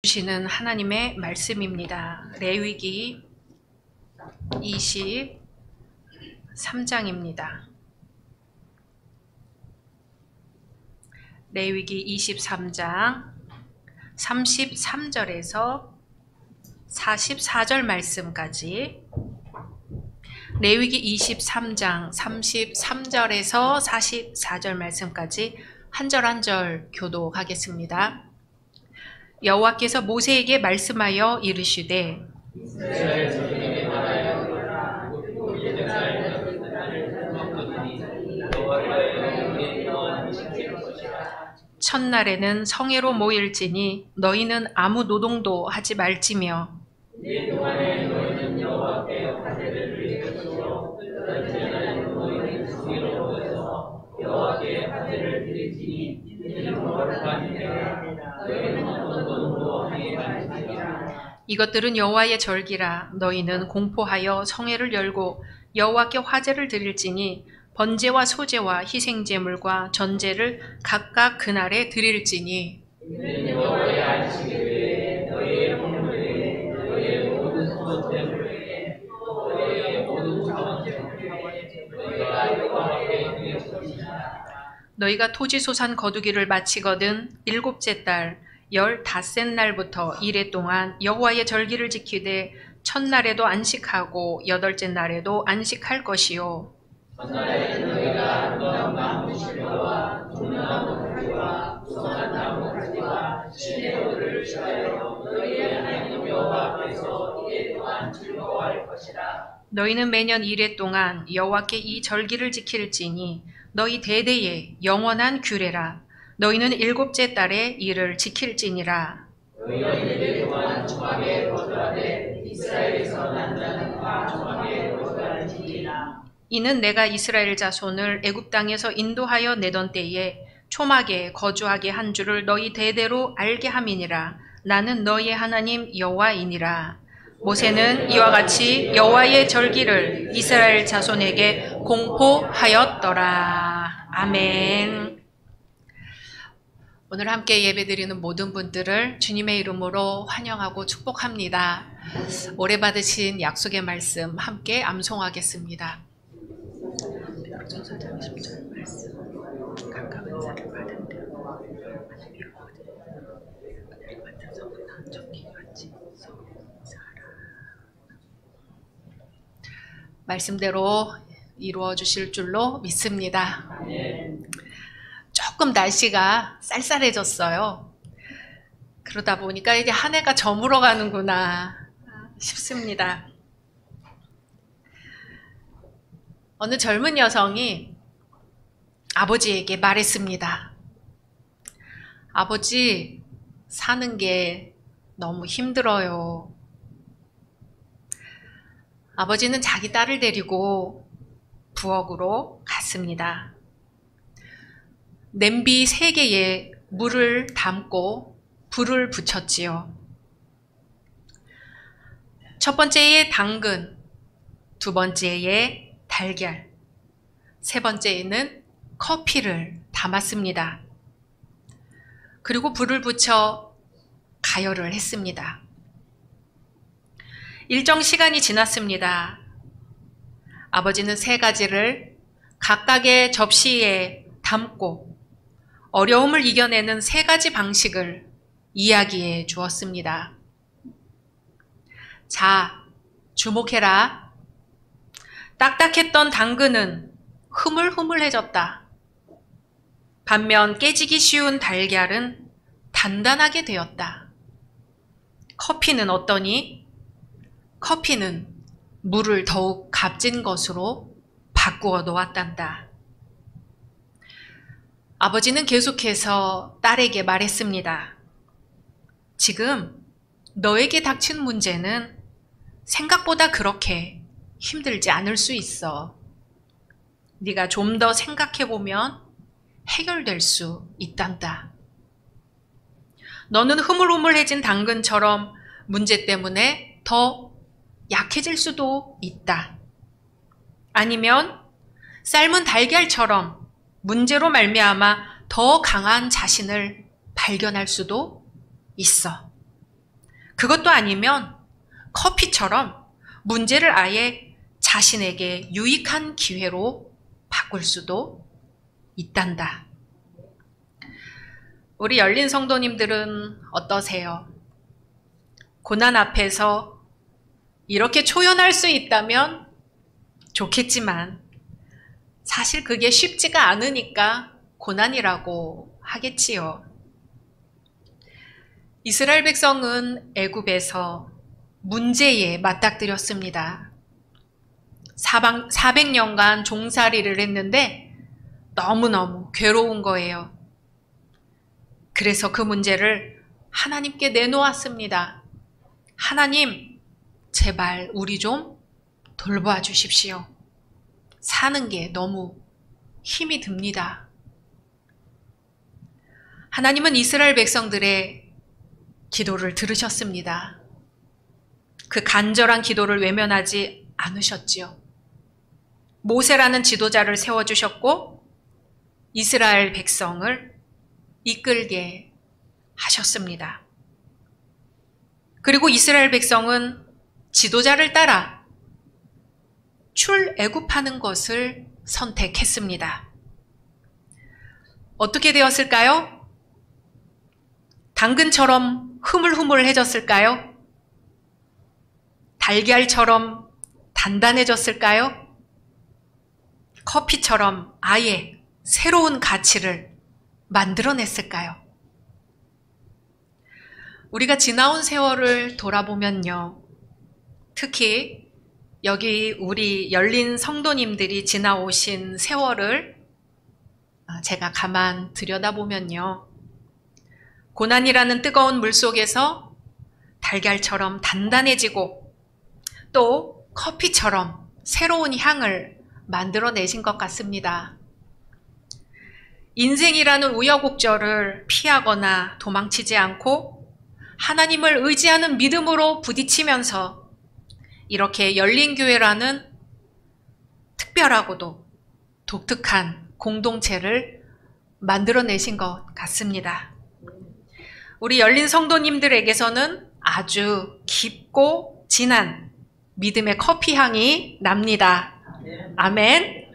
주시는 하나님의 말씀입니다. 레위기 23장입니다. 레위기 23장 33절에서 44절 말씀까지, 레위기 23장 33절에서 44절 말씀까지 한 절 한 절 교독하겠습니다. 여호와께서 모세에게 말씀하여 이르시되 첫날에는 성회로 모일지니 너희는 아무 노동도 하지 말지며 이것들은 여호와의 절기라. 너희는 공포하여 성회를 열고 여호와께 화제를 드릴지니 번제와 소제와 희생제물과 전제를 각각 그날에 드릴지니 너희가 토지소산 거두기를 마치거든 일곱째 달 15셋 날부터 이레 동안 여호와의 절기를 지키되 첫날에도 안식하고 여덟째 날에도 안식할 것이요. 첫날에는 너희가 나무 실과와 종려나무 가지와 수선한 나무 가지와 시내로를 취하여 너희의 하나님 여호와 앞에서 이레 동안 즐거워할 것이라. 너희는 매년 이레 동안 여호와께 이 절기를 지킬지니 너희 대대의 영원한 규례라. 너희는 일곱째 달에 이를 지킬지니라. 너희는 이레 동안 조각에 거주하되 이스라엘에서 난 자는 다 조각에 거주할지니라. 이는 내가 이스라엘 자손을 애굽 땅에서 인도하여 내던 때에 초막에 거주하게 한 줄을 너희 대대로 알게 함이니라. 나는 너희의 하나님 여호와이니라. 모세는 이와 같이 여호와의 절기를 이스라엘 자손에게 공포하였더라. 아멘. 오늘 함께 예배드리는 모든 분들을 주님의 이름으로 환영하고 축복합니다. 오래 받으신 약속의 말씀 함께 암송하겠습니다. 베드로전서 10절 말씀. 각각 은사를 받은 듯 하나님이 하늘을 만져서 전기같이 성사하라. 말씀대로 이루어 주실 줄로 믿습니다. 조금 날씨가 쌀쌀해졌어요. 그러다 보니까 이제 한 해가 저물어 가는구나 싶습니다. 어느 젊은 여성이 아버지에게 말했습니다. 아버지, 사는 게 너무 힘들어요. 아버지는 자기 딸을 데리고 부엌으로 갔습니다. 냄비 3개에 물을 담고 불을 붙였지요. 첫 번째에 당근, 두 번째에 달걀, 세 번째에는 커피를 담았습니다. 그리고 불을 붙여 가열을 했습니다. 일정 시간이 지났습니다. 아버지는 3가지를 각각의 접시에 담고 어려움을 이겨내는 3가지 방식을 이야기해 주었습니다. 자, 주목해라. 딱딱했던 당근은 흐물흐물해졌다. 반면 깨지기 쉬운 달걀은 단단하게 되었다. 커피는 어떠니? 커피는 물을 더욱 값진 것으로 바꾸어 놓았단다. 아버지는 계속해서 딸에게 말했습니다. 지금 너에게 닥친 문제는 생각보다 그렇게 힘들지 않을 수 있어. 네가 좀 더 생각해보면 해결될 수 있단다. 너는 흐물흐물해진 당근처럼 문제 때문에 더 약해질 수도 있다. 아니면 삶은 달걀처럼 문제로 말미암아 더 강한 자신을 발견할 수도 있어. 그것도 아니면 커피처럼 문제를 아예 자신에게 유익한 기회로 바꿀 수도 있단다. 우리 열린 성도님들은 어떠세요? 고난 앞에서 이렇게 초연할 수 있다면 좋겠지만 사실 그게 쉽지가 않으니까 고난이라고 하겠지요. 이스라엘 백성은 애굽에서 문제에 맞닥뜨렸습니다. 400년간 종살이를 했는데 너무너무 괴로운 거예요. 그래서 그 문제를 하나님께 내놓았습니다. 하나님, 제발 우리 좀 돌봐 주십시오. 사는 게 너무 힘이 듭니다. 하나님은 이스라엘 백성들의 기도를 들으셨습니다. 그 간절한 기도를 외면하지 않으셨지요. 모세라는 지도자를 세워주셨고 이스라엘 백성을 이끌게 하셨습니다. 그리고 이스라엘 백성은 지도자를 따라 출애굽하는 것을 선택했습니다. 어떻게 되었을까요? 당근처럼 흐물흐물해졌을까요? 달걀처럼 단단해졌을까요? 커피처럼 아예 새로운 가치를 만들어냈을까요? 우리가 지나온 세월을 돌아보면요. 특히 여기 우리 열린 성도님들이 지나오신 세월을 제가 가만 들여다보면요. 고난이라는 뜨거운 물 속에서 달걀처럼 단단해지고 또 커피처럼 새로운 향을 만들어내신 것 같습니다. 인생이라는 우여곡절을 피하거나 도망치지 않고 하나님을 의지하는 믿음으로 부딪히면서 이렇게 열린교회라는 특별하고도 독특한 공동체를 만들어내신 것 같습니다. 우리 열린 성도님들에게서는 아주 깊고 진한 믿음의 커피 향이 납니다. 아멘.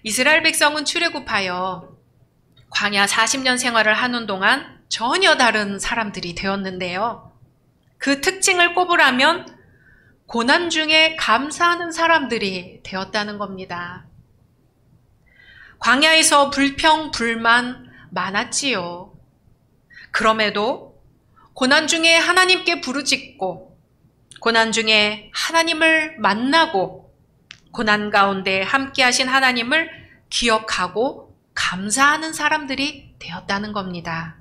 이스라엘 백성은 출애굽하여 광야 40년 생활을 하는 동안 전혀 다른 사람들이 되었는데요. 그 특징을 꼽으라면 고난 중에 감사하는 사람들이 되었다는 겁니다. 광야에서 불평, 불만 많았지요. 그럼에도 고난 중에 하나님께 부르짖고 고난 중에 하나님을 만나고 고난 가운데 함께 하신 하나님을 기억하고 감사하는 사람들이 되었다는 겁니다.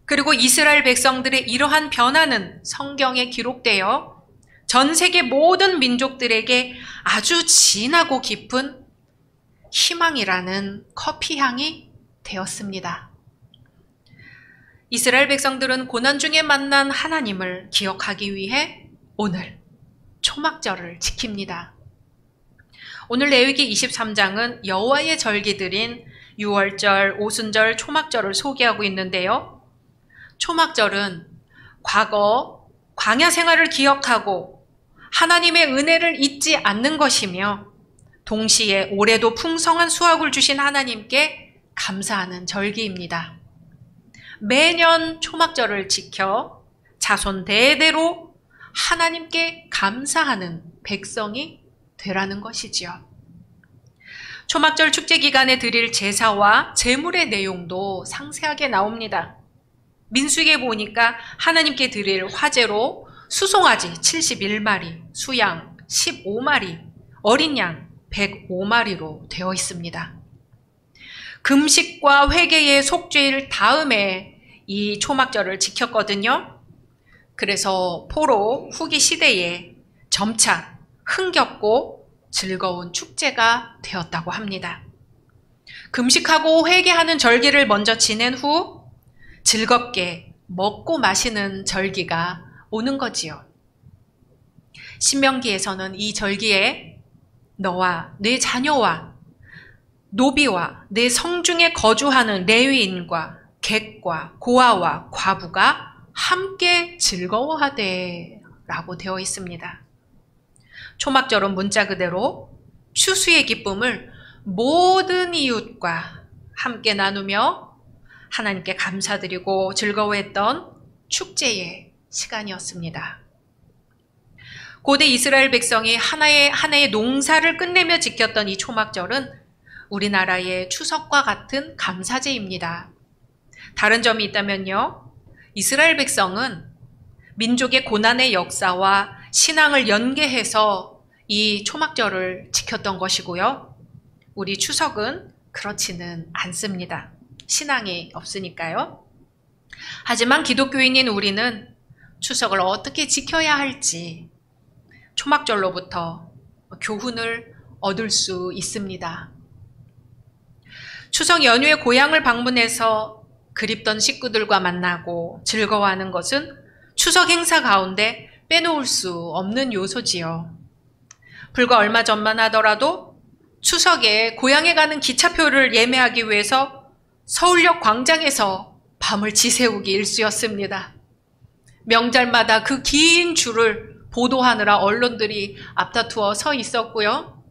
그리고 이스라엘 백성들의 이러한 변화는 성경에 기록되어 전 세계 모든 민족들에게 아주 진하고 깊은 희망이라는 커피향이 되었습니다. 이스라엘 백성들은 고난 중에 만난 하나님을 기억하기 위해 오늘 초막절을 지킵니다. 오늘 레위기 23장은 여호와의 절기들인 유월절, 오순절, 초막절을 소개하고 있는데요. 초막절은 과거 광야 생활을 기억하고 하나님의 은혜를 잊지 않는 것이며 동시에 올해도 풍성한 수확을 주신 하나님께 감사하는 절기입니다. 매년 초막절을 지켜 자손 대대로 하나님께 감사하는 백성이 되라는 것이지요. 초막절 축제 기간에 드릴 제사와 제물의 내용도 상세하게 나옵니다. 민수기에 보니까 하나님께 드릴 화제로 수송아지 71마리, 수양 15마리, 어린 양 105마리로 되어 있습니다. 금식과 회개의 속죄일 다음에 이 초막절을 지켰거든요. 그래서 포로 후기 시대에 점차 흥겹고 즐거운 축제가 되었다고 합니다. 금식하고 회개하는 절기를 먼저 지낸 후 즐겁게 먹고 마시는 절기가 오는 거지요. 신명기에서는 이 절기에 너와 네 자녀와 노비와 내 성중에 거주하는 레위인과 객과 고아와 과부가 함께 즐거워하되 라고 되어 있습니다. 초막절은 문자 그대로 추수의 기쁨을 모든 이웃과 함께 나누며 하나님께 감사드리고 즐거워했던 축제의 시간이었습니다. 고대 이스라엘 백성이 한 해의 농사를 끝내며 지켰던 이 초막절은 우리나라의 추석과 같은 감사제입니다. 다른 점이 있다면요. 이스라엘 백성은 민족의 고난의 역사와 신앙을 연계해서 이 초막절을 지켰던 것이고요. 우리 추석은 그렇지는 않습니다. 신앙이 없으니까요. 하지만 기독교인인 우리는 추석을 어떻게 지켜야 할지 초막절로부터 교훈을 얻을 수 있습니다. 추석 연휴에 고향을 방문해서 그립던 식구들과 만나고 즐거워하는 것은 추석 행사 가운데 빼놓을 수 없는 요소지요. 불과 얼마 전만 하더라도 추석에 고향에 가는 기차표를 예매하기 위해서 서울역 광장에서 밤을 지새우기 일쑤였습니다. 명절마다 그 긴 줄을 보도하느라 언론들이 앞다투어 서 있었고요.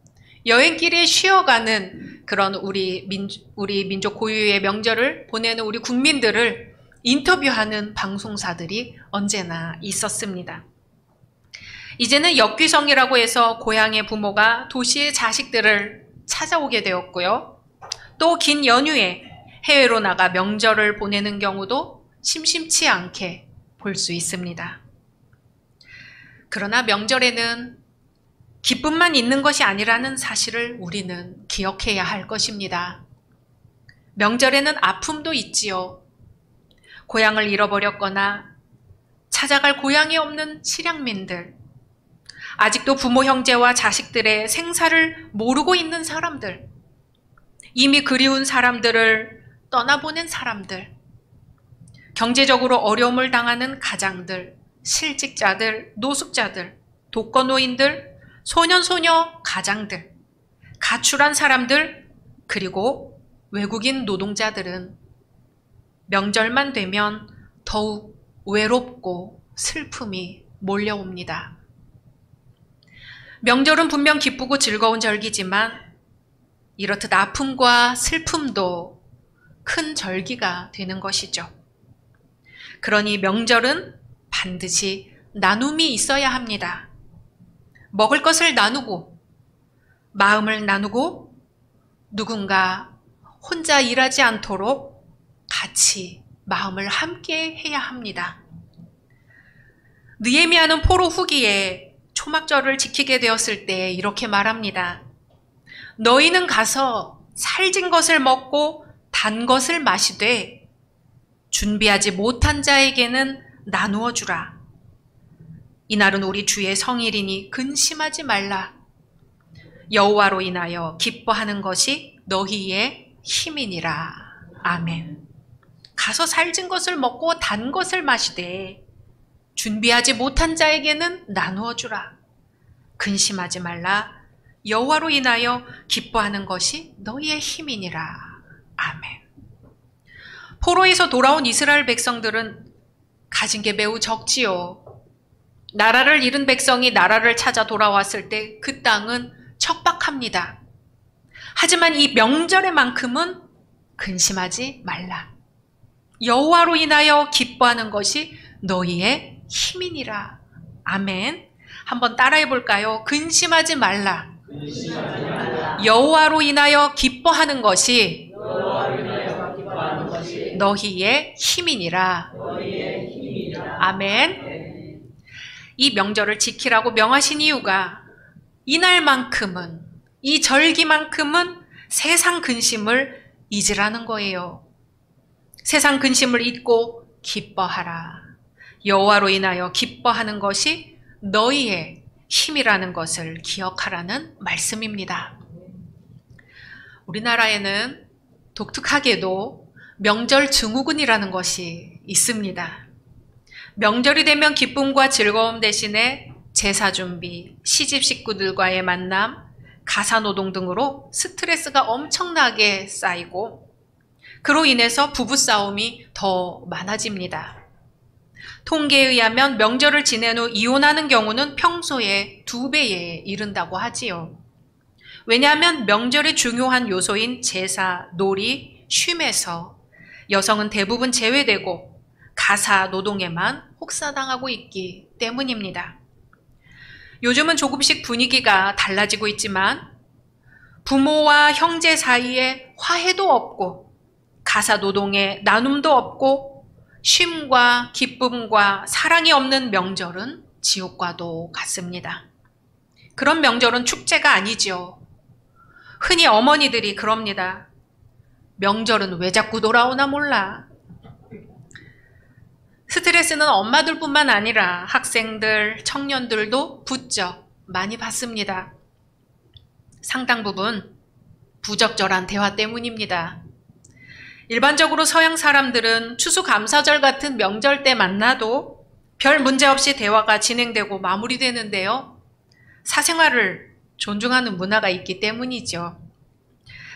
여행길에 쉬어가는 그런 우리 민족 고유의 명절을 보내는 우리 국민들을 인터뷰하는 방송사들이 언제나 있었습니다. 이제는 역귀성이라고 해서 고향의 부모가 도시의 자식들을 찾아오게 되었고요. 또 긴 연휴에 해외로 나가 명절을 보내는 경우도 심심치 않게 볼 수 있습니다. 그러나 명절에는 기쁨만 있는 것이 아니라는 사실을 우리는 기억해야 할 것입니다. 명절에는 아픔도 있지요. 고향을 잃어버렸거나 찾아갈 고향이 없는 실향민들, 아직도 부모 형제와 자식들의 생사를 모르고 있는 사람들, 이미 그리운 사람들을 떠나보낸 사람들, 경제적으로 어려움을 당하는 가장들, 실직자들, 노숙자들, 독거노인들, 소년소녀 가장들, 가출한 사람들, 그리고 외국인 노동자들은 명절만 되면 더욱 외롭고 슬픔이 몰려옵니다. 명절은 분명 기쁘고 즐거운 절기지만 이렇듯 아픔과 슬픔도 큰 절기가 되는 것이죠. 그러니 명절은 반드시 나눔이 있어야 합니다. 먹을 것을 나누고 마음을 나누고 누군가 혼자 일하지 않도록 같이 마음을 함께 해야 합니다. 느헤미야는 포로 후기에 초막절을 지키게 되었을 때 이렇게 말합니다. 너희는 가서 살진 것을 먹고 단 것을 마시되 준비하지 못한 자에게는 나누어 주라. 이날은 우리 주의 성일이니 근심하지 말라. 여호와로 인하여 기뻐하는 것이 너희의 힘이니라. 아멘. 가서 살진 것을 먹고 단 것을 마시되 준비하지 못한 자에게는 나누어 주라. 근심하지 말라. 여호와로 인하여 기뻐하는 것이 너희의 힘이니라. 아멘. 포로에서 돌아온 이스라엘 백성들은 가진 게 매우 적지요. 나라를 잃은 백성이 나라를 찾아 돌아왔을 때 그 땅은 척박합니다. 하지만 이 명절에만큼은 근심하지 말라. 여호와로 인하여 기뻐하는 것이 너희의 힘이니라. 아멘. 한번 따라해 볼까요? 근심하지 말라. 여호와로 인하여 기뻐하는 것이 너희의 힘이니라. 아멘. 이 명절을 지키라고 명하신 이유가 이날만큼은, 이 절기만큼은 세상 근심을 잊으라는 거예요. 세상 근심을 잊고 기뻐하라. 여호와로 인하여 기뻐하는 것이 너희의 힘이라는 것을 기억하라는 말씀입니다. 우리나라에는 독특하게도 명절 증후군이라는 것이 있습니다. 명절이 되면 기쁨과 즐거움 대신에 제사 준비, 시집 식구들과의 만남, 가사노동 등으로 스트레스가 엄청나게 쌓이고 그로 인해서 부부싸움이 더 많아집니다. 통계에 의하면 명절을 지낸 후 이혼하는 경우는 평소의 2배에 이른다고 하지요. 왜냐하면 명절의 중요한 요소인 제사, 놀이, 쉼에서 여성은 대부분 제외되고 가사 노동에만 혹사당하고 있기 때문입니다. 요즘은 조금씩 분위기가 달라지고 있지만 부모와 형제 사이에 화해도 없고 가사 노동에 나눔도 없고 쉼과 기쁨과 사랑이 없는 명절은 지옥과도 같습니다. 그런 명절은 축제가 아니죠. 흔히 어머니들이 그럽니다. 명절은 왜 자꾸 돌아오나 몰라. 스트레스는 엄마들뿐만 아니라 학생들, 청년들도 부쩍 많이 받습니다. 상당 부분 부적절한 대화 때문입니다. 일반적으로 서양 사람들은 추수감사절 같은 명절 때 만나도 별 문제 없이 대화가 진행되고 마무리되는데요. 사생활을 존중하는 문화가 있기 때문이죠.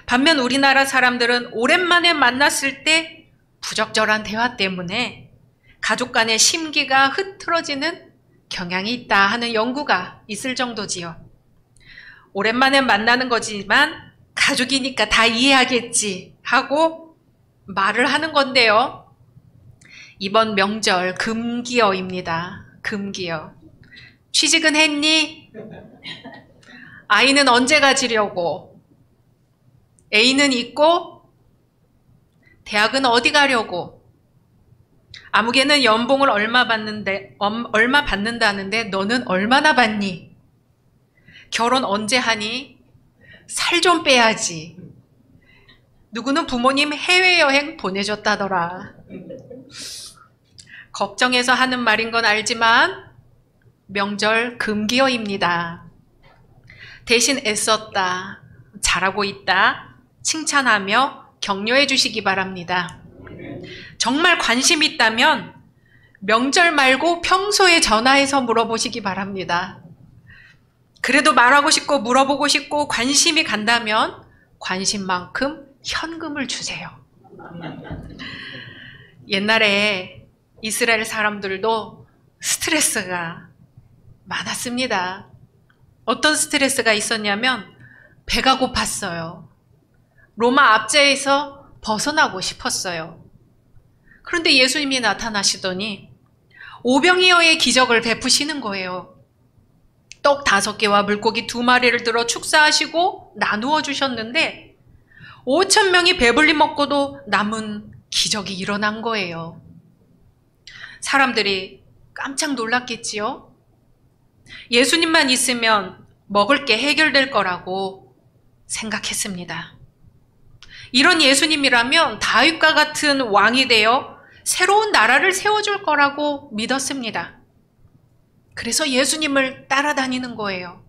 반면 우리나라 사람들은 오랜만에 만났을 때 부적절한 대화 때문에 가족 간의 심기가 흐트러지는 경향이 있다 하는 연구가 있을 정도지요. 오랜만에 만나는 거지만 가족이니까 다 이해하겠지 하고 말을 하는 건데요. 이번 명절 금기어입니다. 금기어. 취직은 했니? 아이는 언제 가지려고? 애인은 있고? 대학은 어디 가려고? 아무개는 연봉을 얼마 받는다는데 너는 얼마나 받니? 결혼 언제 하니? 살 좀 빼야지. 누구는 부모님 해외여행 보내줬다더라. 걱정해서 하는 말인 건 알지만 명절 금기어입니다. 대신 애썼다, 잘하고 있다, 칭찬하며 격려해 주시기 바랍니다. 정말 관심 있다면 명절 말고 평소에 전화해서 물어보시기 바랍니다. 그래도 말하고 싶고 물어보고 싶고 관심이 간다면 관심만큼 현금을 주세요. 옛날에 이스라엘 사람들도 스트레스가 많았습니다. 어떤 스트레스가 있었냐면 배가 고팠어요. 로마 압제에서 벗어나고 싶었어요. 그런데 예수님이 나타나시더니 오병이어의 기적을 베푸시는 거예요. 떡 5개와 물고기 2마리를 들어 축사하시고 나누어 주셨는데 5,000명이 배불리 먹고도 남은 기적이 일어난 거예요. 사람들이 깜짝 놀랐겠지요? 예수님만 있으면 먹을 게 해결될 거라고 생각했습니다. 이런 예수님이라면 다윗과 같은 왕이 되어 새로운 나라를 세워줄 거라고 믿었습니다. 그래서 예수님을 따라다니는 거예요.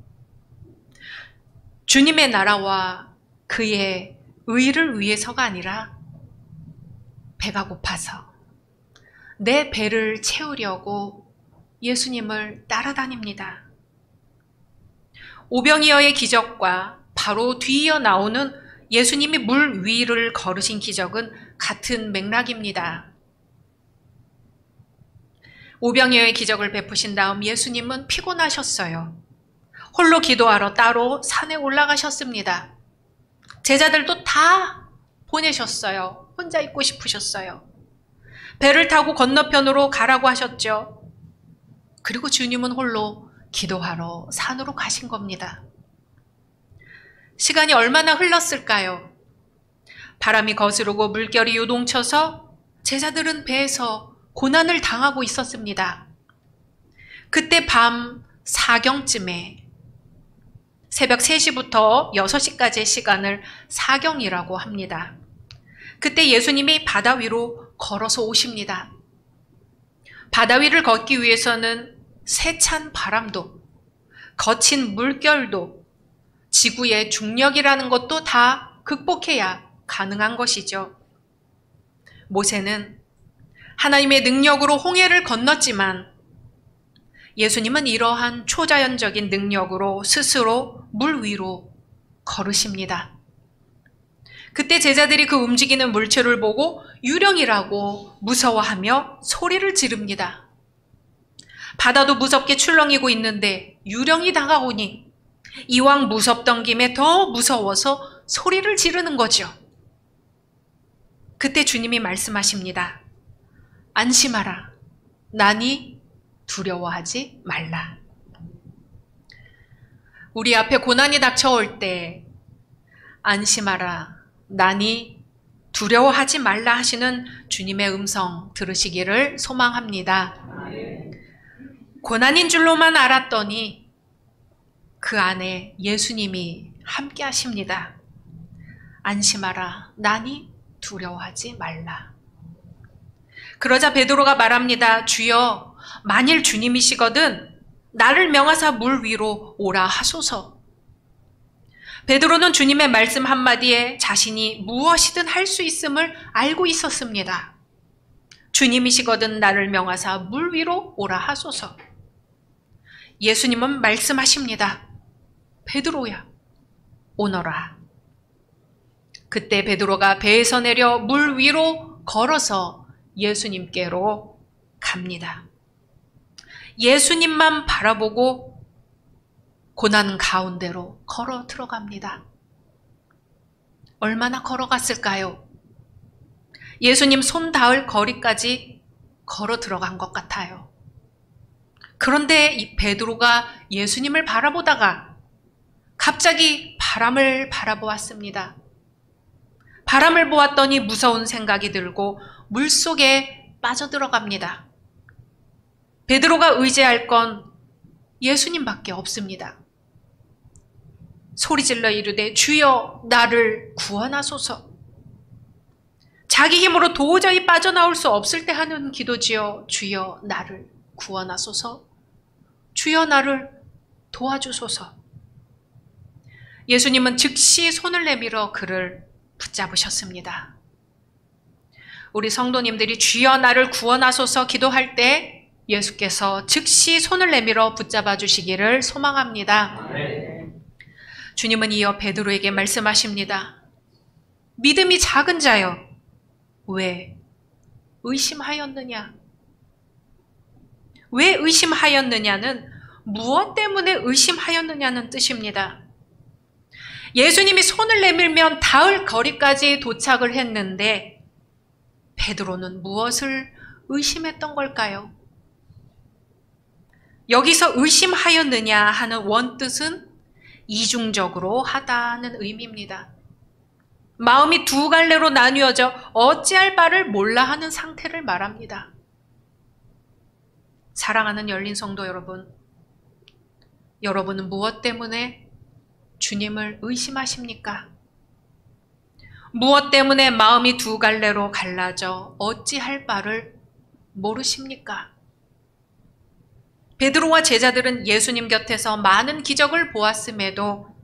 주님의 나라와 그의 의를 위해서가 아니라 배가 고파서 내 배를 채우려고 예수님을 따라다닙니다. 오병이어의 기적과 바로 뒤이어 나오는 예수님이 물 위를 걸으신 기적은 같은 맥락입니다. 오병이어의 기적을 베푸신 다음 예수님은 피곤하셨어요. 홀로 기도하러 따로 산에 올라가셨습니다. 제자들도 다 보내셨어요. 혼자 있고 싶으셨어요. 배를 타고 건너편으로 가라고 하셨죠. 그리고 주님은 홀로 기도하러 산으로 가신 겁니다. 시간이 얼마나 흘렀을까요? 바람이 거스르고 물결이 요동쳐서 제자들은 배에서 고난을 당하고 있었습니다. 그때 밤 4경쯤에 새벽 3시부터 6시까지의 시간을 사경이라고 합니다. 그때 예수님이 바다 위로 걸어서 오십니다. 바다 위를 걷기 위해서는 세찬 바람도, 거친 물결도, 지구의 중력이라는 것도 다 극복해야 가능한 것이죠. 모세는 하나님의 능력으로 홍해를 건넜지만 예수님은 이러한 초자연적인 능력으로 스스로 물 위로 걸으십니다. 그때 제자들이 그 움직이는 물체를 보고 유령이라고 무서워하며 소리를 지릅니다. 바다도 무섭게 출렁이고 있는데 유령이 다가오니 이왕 무섭던 김에 더 무서워서 소리를 지르는 거죠. 그때 주님이 말씀하십니다. 안심하라. 나니 두려워하지 말라. 우리 앞에 고난이 닥쳐올 때 안심하라. 나니 두려워하지 말라 하시는 주님의 음성 들으시기를 소망합니다. 고난인 줄로만 알았더니 그 안에 예수님이 함께 하십니다. 안심하라. 나니 두려워하지 말라. 그러자 베드로가 말합니다. 주여, 만일 주님이시거든 나를 명하사 물 위로 오라 하소서. 베드로는 주님의 말씀 한마디에 자신이 무엇이든 할 수 있음을 알고 있었습니다. 주님이시거든 나를 명하사 물 위로 오라 하소서. 예수님은 말씀하십니다. 베드로야, 오너라. 그때 베드로가 배에서 내려 물 위로 걸어서 예수님께로 갑니다. 예수님만 바라보고 고난 가운데로 걸어 들어갑니다. 얼마나 걸어갔을까요? 예수님 손 닿을 거리까지 걸어 들어간 것 같아요. 그런데 이 베드로가 예수님을 바라보다가 갑자기 바람을 바라보았습니다. 바람을 보았더니 무서운 생각이 들고 물속에 빠져들어갑니다. 베드로가 의지할 건 예수님밖에 없습니다. 소리질러 이르되 주여 나를 구원하소서. 자기 힘으로 도저히 빠져나올 수 없을 때 하는 기도지요. 주여 나를 구원하소서. 주여 나를 도와주소서. 예수님은 즉시 손을 내밀어 그를 붙잡으셨습니다. 우리 성도님들이 주여 나를 구원하소서 기도할 때 예수께서 즉시 손을 내밀어 붙잡아 주시기를 소망합니다. 주님은 이어 베드로에게 말씀하십니다. 믿음이 작은 자여, 왜 의심하였느냐? 왜 의심하였느냐는 무엇 때문에 의심하였느냐는 뜻입니다. 예수님이 손을 내밀면 닿을 거리까지 도착을 했는데 베드로는 무엇을 의심했던 걸까요? 여기서 의심하였느냐 하는 원뜻은 이중적으로 하다는 의미입니다. 마음이 두 갈래로 나뉘어져 어찌할 바를 몰라 하는 상태를 말합니다. 사랑하는 열린 성도 여러분, 여러분은 무엇 때문에 주님을 의심하십니까? 무엇 때문에 마음이 두 갈래로 갈라져 어찌할 바를 모르십니까? 베드로와 제자들은 예수님 곁에서 많은 기적을 보았음에도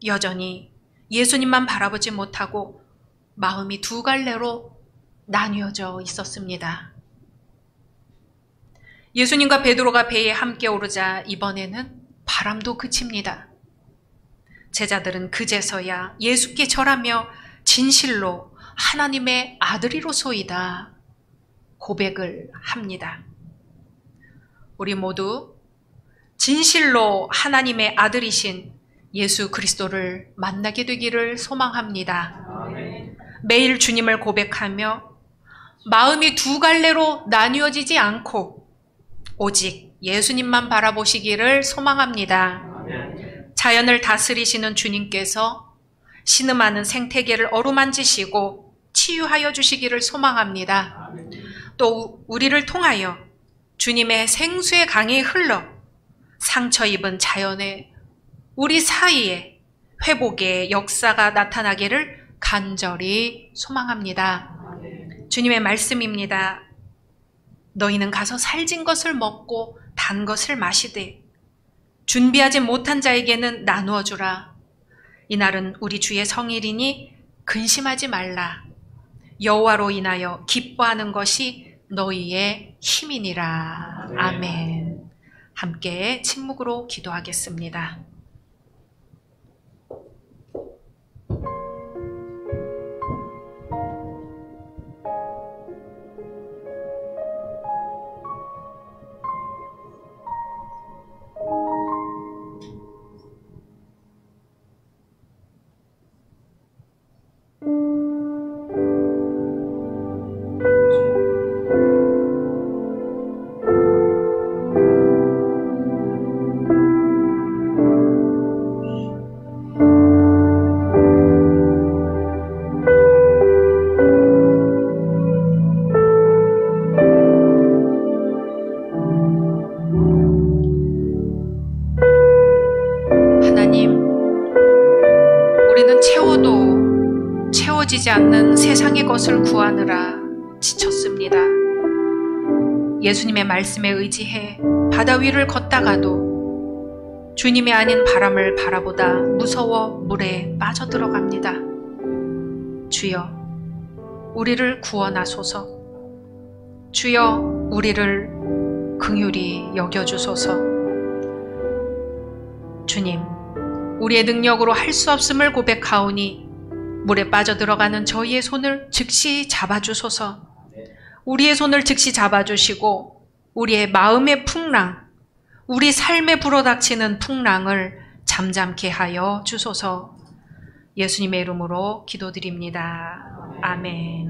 여전히 예수님만 바라보지 못하고 마음이 두 갈래로 나뉘어져 있었습니다. 예수님과 베드로가 배에 함께 오르자 이번에는 바람도 그칩니다. 제자들은 그제서야 예수께 절하며 진실로 하나님의 아들이로소이다 고백을 합니다. 우리 모두 진실로 하나님의 아들이신 예수 그리스도를 만나게 되기를 소망합니다. 매일 주님을 고백하며 마음이 두 갈래로 나뉘어지지 않고 오직 예수님만 바라보시기를 소망합니다. 자연을 다스리시는 주님께서 신음하는 생태계를 어루만지시고 치유하여 주시기를 소망합니다. 또 우리를 통하여 주님의 생수의 강이 흘러 상처 입은 자연의 우리 사이에 회복의 역사가 나타나기를 간절히 소망합니다. 주님의 말씀입니다. 너희는 가서 살진 것을 먹고 단 것을 마시되 준비하지 못한 자에게는 나누어 주라. 이날은 우리 주의 성일이니 근심하지 말라. 여호와로 인하여 기뻐하는 것이 너희의 힘이니라. 아멘. 함께 침묵으로 기도하겠습니다. 채워지지 않는 세상의 것을 구하느라 지쳤습니다. 예수님의 말씀에 의지해 바다 위를 걷다가도 주님이 아닌 바람을 바라보다 무서워 물에 빠져들어갑니다. 주여, 우리를 구원하소서. 주여, 우리를 긍휼히 여겨주소서. 주님, 우리의 능력으로 할 수 없음을 고백하오니 물에 빠져들어가는 저희의 손을 즉시 잡아주소서. 우리의 손을 즉시 잡아주시고 우리의 마음의 풍랑, 우리 삶에 불어닥치는 풍랑을 잠잠케 하여 주소서. 예수님의 이름으로 기도드립니다. 아멘.